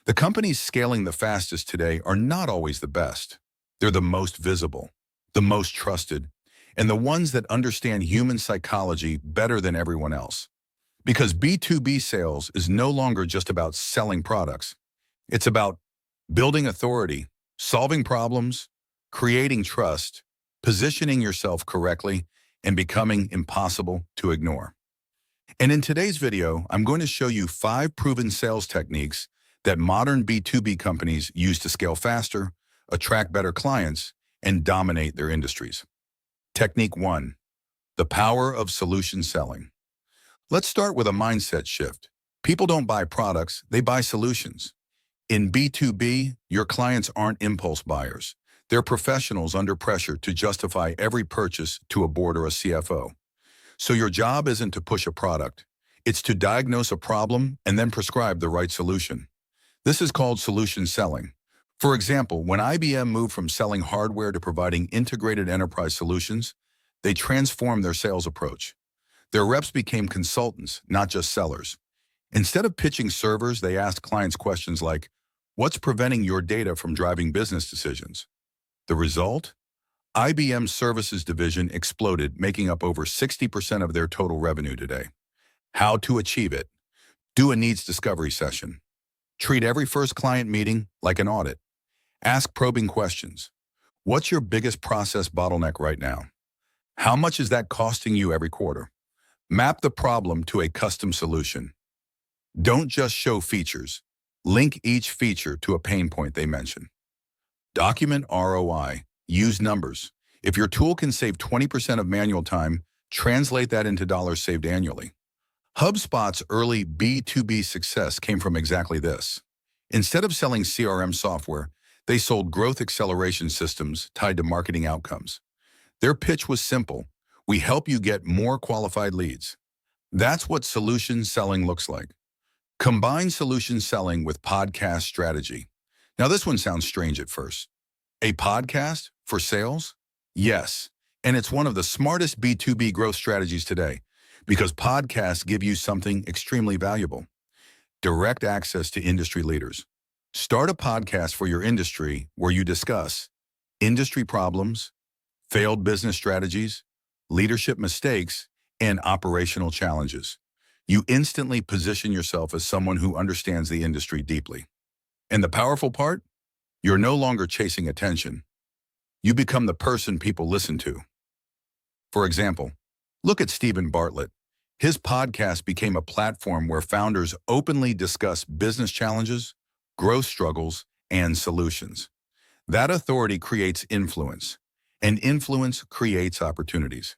The companies scaling the fastest today are not always the best. They're the most visible, the most trusted, and the ones that understand human psychology better than everyone else. Because B2B sales is no longer just about selling products. It's about building authority, solving problems, creating trust, positioning yourself correctly, and becoming impossible to ignore. And in today's video, I'm going to show you 5 proven sales techniques that modern B2B companies use to scale faster, attract better clients, and dominate their industries. Technique 1. The power of solution selling. Let's start with a mindset shift. People don't buy products, they buy solutions. In B2B, your clients aren't impulse buyers. They're professionals under pressure to justify every purchase to a board or a CFO. So your job isn't to push a product. It's to diagnose a problem and then prescribe the right solution. This is called solution selling. For example, when IBM moved from selling hardware to providing integrated enterprise solutions, they transformed their sales approach. Their reps became consultants, not just sellers. Instead of pitching servers, they asked clients questions like, "What's preventing your data from driving business decisions?" The result? IBM's services division exploded, making up over 60% of their total revenue today. How to achieve it? Do a needs discovery session. Treat every first client meeting like an audit. Ask probing questions. What's your biggest process bottleneck right now? How much is that costing you every quarter? Map the problem to a custom solution. Don't just show features. Link each feature to a pain point they mention. Document ROI. Use numbers. If your tool can save 20% of manual time, translate that into dollars saved annually. HubSpot's early B2B success came from exactly this. Instead of selling CRM software, they sold growth acceleration systems tied to marketing outcomes. Their pitch was simple. We help you get more qualified leads. That's what solution selling looks like. Combine solution selling with podcast strategy. Now this one sounds strange at first. A podcast for sales? Yes, and it's one of the smartest B2B growth strategies today because podcasts give you something extremely valuable. Direct access to industry leaders. Start a podcast for your industry where you discuss industry problems, failed business strategies, leadership mistakes, and operational challenges. You instantly position yourself as someone who understands the industry deeply. And the powerful part? You're no longer chasing attention. You become the person people listen to. For example, look at Stephen Bartlett. His podcast became a platform where founders openly discuss business challenges, growth struggles, and solutions. That authority creates influence, and influence creates opportunities.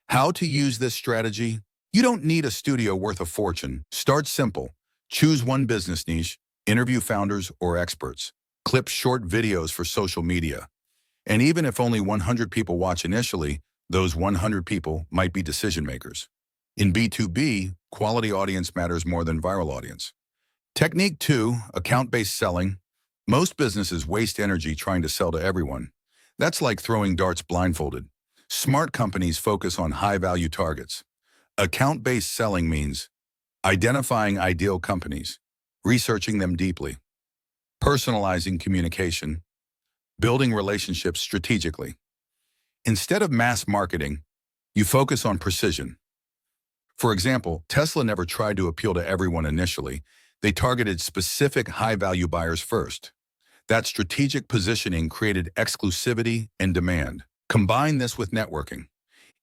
How to use this strategy? You don't need a studio worth a fortune. Start simple. Choose one business niche, interview founders or experts, clip short videos for social media. And even if only 100 people watch initially, those 100 people might be decision makers. In B2B, quality audience matters more than viral audience. Technique 2, account-based selling. Most businesses waste energy trying to sell to everyone. That's like throwing darts blindfolded. Smart companies focus on high-value targets. Account-based selling means identifying ideal companies, researching them deeply, personalizing communication, building relationships strategically. Instead of mass marketing, you focus on precision. For example, Tesla never tried to appeal to everyone initially. They targeted specific high-value buyers first. That strategic positioning created exclusivity and demand. Combine this with networking.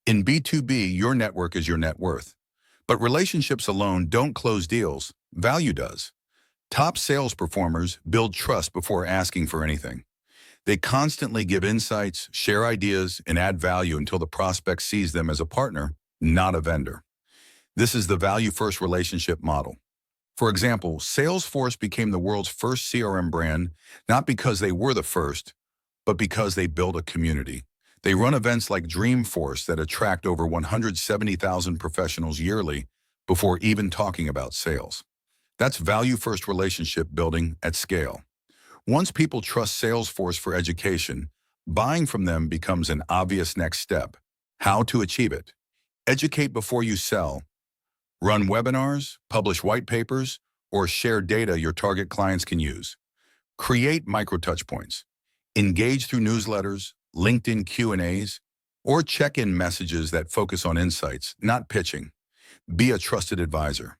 In B2B, your network is your net worth. But relationships alone don't close deals. Value does. Top sales performers build trust before asking for anything. They constantly give insights, share ideas, and add value until the prospect sees them as a partner, not a vendor. This is the value-first relationship model. For example, Salesforce became the world's first CRM brand, not because they were the first, but because they built a community. They run events like Dreamforce that attract over 170,000 professionals yearly before even talking about sales. That's value-first relationship building at scale. Once people trust Salesforce for education, buying from them becomes an obvious next step. How to achieve it? Educate before you sell. Run webinars, publish white papers, or share data your target clients can use. Create micro-touchpoints. Engage through newsletters, LinkedIn Q&As, or check-in messages that focus on insights, not pitching. Be a trusted advisor.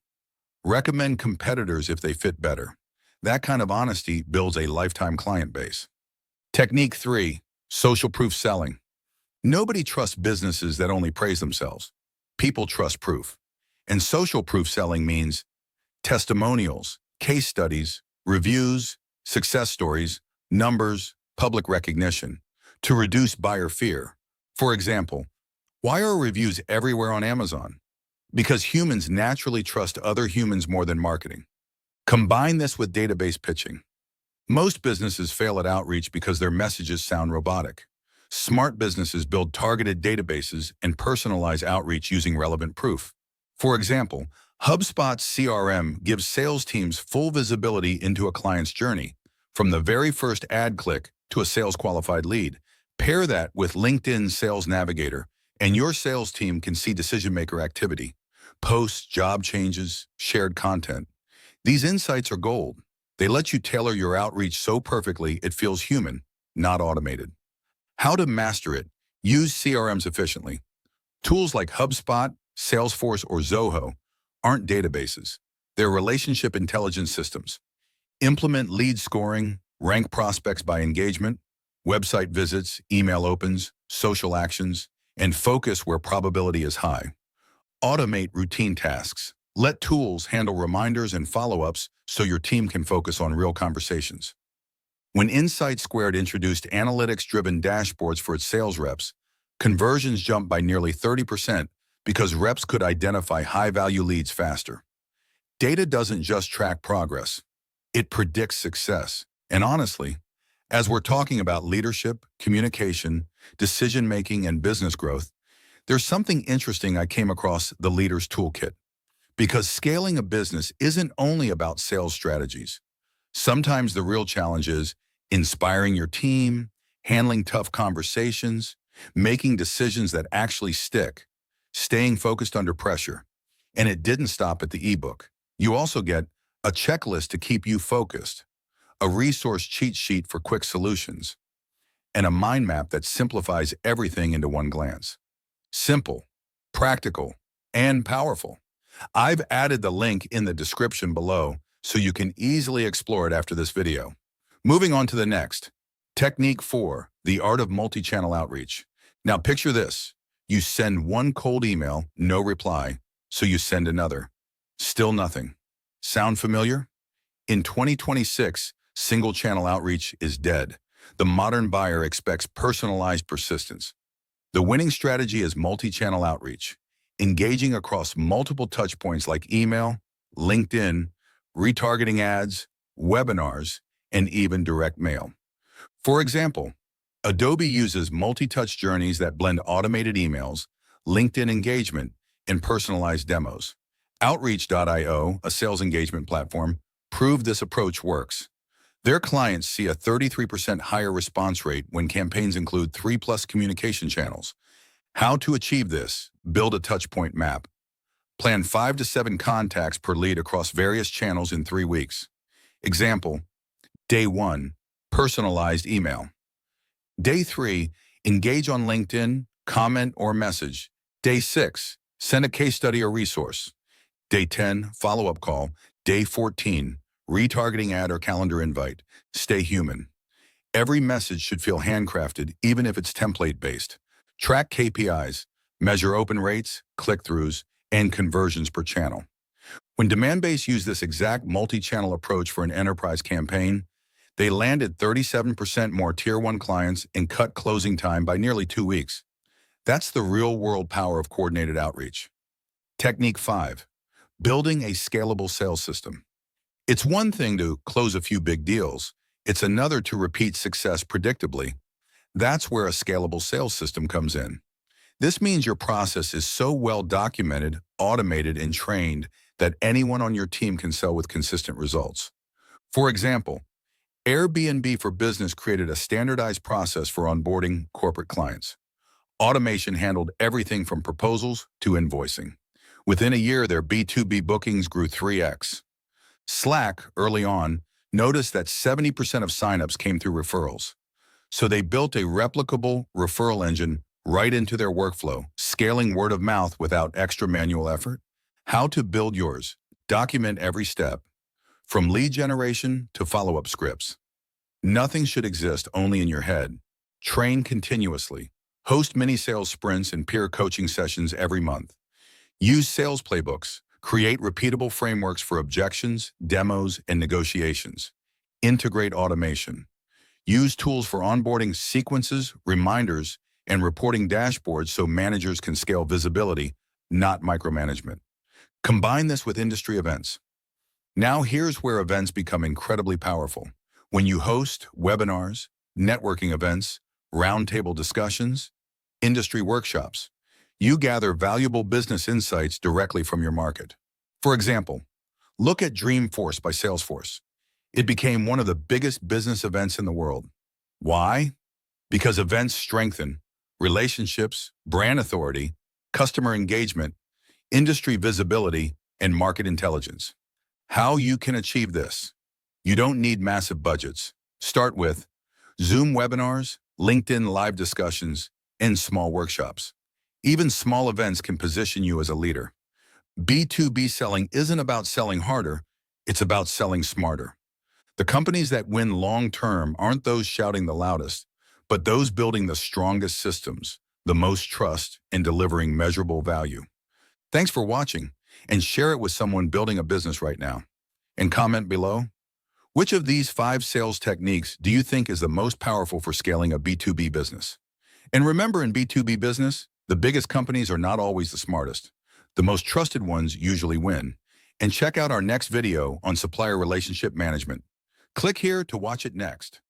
Recommend competitors if they fit better. That kind of honesty builds a lifetime client base. Technique 3, social proof selling. Nobody trusts businesses that only praise themselves. People trust proof. And social proof selling means testimonials, case studies, reviews, success stories, numbers, public recognition to reduce buyer fear. For example, why are reviews everywhere on Amazon? Because humans naturally trust other humans more than marketing. Combine this with database pitching. Most businesses fail at outreach because their messages sound robotic. Smart businesses build targeted databases and personalize outreach using relevant proof. For example, HubSpot's CRM gives sales teams full visibility into a client's journey, from the very first ad click to a sales-qualified lead. Pair that with LinkedIn Sales Navigator, and your sales team can see decision-maker activity, posts, job changes, shared content. These insights are gold. They let you tailor your outreach so perfectly it feels human, not automated. How to master it? Use CRMs efficiently. Tools like HubSpot, Salesforce, or Zoho aren't databases. They're relationship intelligence systems. Implement lead scoring, rank prospects by engagement, website visits, email opens, social actions, and focus where probability is high. Automate routine tasks. Let tools handle reminders and follow-ups so your team can focus on real conversations. When Insight Squared introduced analytics-driven dashboards for its sales reps, conversions jumped by nearly 30% because reps could identify high-value leads faster. Data doesn't just track progress, it predicts success. And honestly, as we're talking about leadership, communication, decision-making, and business growth, there's something interesting I came across the Leaders Toolkit. Because scaling a business isn't only about sales strategies. Sometimes the real challenge is inspiring your team, handling tough conversations, making decisions that actually stick, staying focused under pressure. And it didn't stop at the ebook. You also get a checklist to keep you focused, a resource cheat sheet for quick solutions, and a mind map that simplifies everything into one glance. Simple, practical, and powerful. I've added the link in the description below so you can easily explore it after this video. Moving on to the next. Technique 4, the art of multi-channel outreach. Now picture this. You send one cold email, no reply, so you send another. Still nothing. Sound familiar? In 2026, single-channel outreach is dead. The modern buyer expects personalized persistence. The winning strategy is multi-channel outreach, engaging across multiple touchpoints like email, LinkedIn, retargeting ads, webinars, and even direct mail. For example, Adobe uses multi-touch journeys that blend automated emails, LinkedIn engagement, and personalized demos. Outreach.io, a sales engagement platform, proved this approach works. Their clients see a 33% higher response rate when campaigns include 3+ communication channels. How to achieve this? Build a touchpoint map. Plan 5 to 7 contacts per lead across various channels in 3 weeks. Example, Day 1, personalized email. Day 3, engage on LinkedIn, comment or message. Day 6, send a case study or resource. Day 10, follow-up call. Day 14, retargeting ad or calendar invite. Stay human. Every message should feel handcrafted, even if it's template-based. Track KPIs, measure open rates, click-throughs, and conversions per channel. When Demandbase used this exact multi-channel approach for an enterprise campaign, they landed 37% more Tier 1 clients and cut closing time by nearly 2 weeks. That's the real-world power of coordinated outreach. Technique 5, building a scalable sales system. It's one thing to close a few big deals. It's another to repeat success predictably. That's where a scalable sales system comes in. This means your process is so well documented, automated, and trained that anyone on your team can sell with consistent results. For example, Airbnb for Business created a standardized process for onboarding corporate clients. Automation handled everything from proposals to invoicing. Within a year, their B2B bookings grew 3x. Slack, early on, noticed that 70% of signups came through referrals. So they built a replicable referral engine right into their workflow, scaling word of mouth without extra manual effort. How to build yours. Document every step, from lead generation to follow-up scripts. Nothing should exist only in your head. Train continuously. Host mini sales sprints and peer coaching sessions every month. Use sales playbooks. Create repeatable frameworks for objections, demos, and negotiations. Integrate automation. Use tools for onboarding sequences, reminders, and reporting dashboards so managers can scale visibility, not micromanagement. Combine this with industry events. Now here's where events become incredibly powerful. When you host webinars, networking events, roundtable discussions, industry workshops, you gather valuable business insights directly from your market. For example, look at Dreamforce by Salesforce. It became one of the biggest business events in the world. Why? Because events strengthen relationships, brand authority, customer engagement, industry visibility, and market intelligence. How you can achieve this? You don't need massive budgets. Start with Zoom webinars, LinkedIn live discussions, and small workshops. Even small events can position you as a leader. B2B selling isn't about selling harder, it's about selling smarter. The companies that win long-term aren't those shouting the loudest, but those building the strongest systems, the most trust, and delivering measurable value. Thanks for watching, and share it with someone building a business right now. And comment below, which of these 5 sales techniques do you think is the most powerful for scaling a B2B business? And remember, in B2B business, the biggest companies are not always the smartest. The most trusted ones usually win. And check out our next video on supplier relationship management. Click here to watch it next.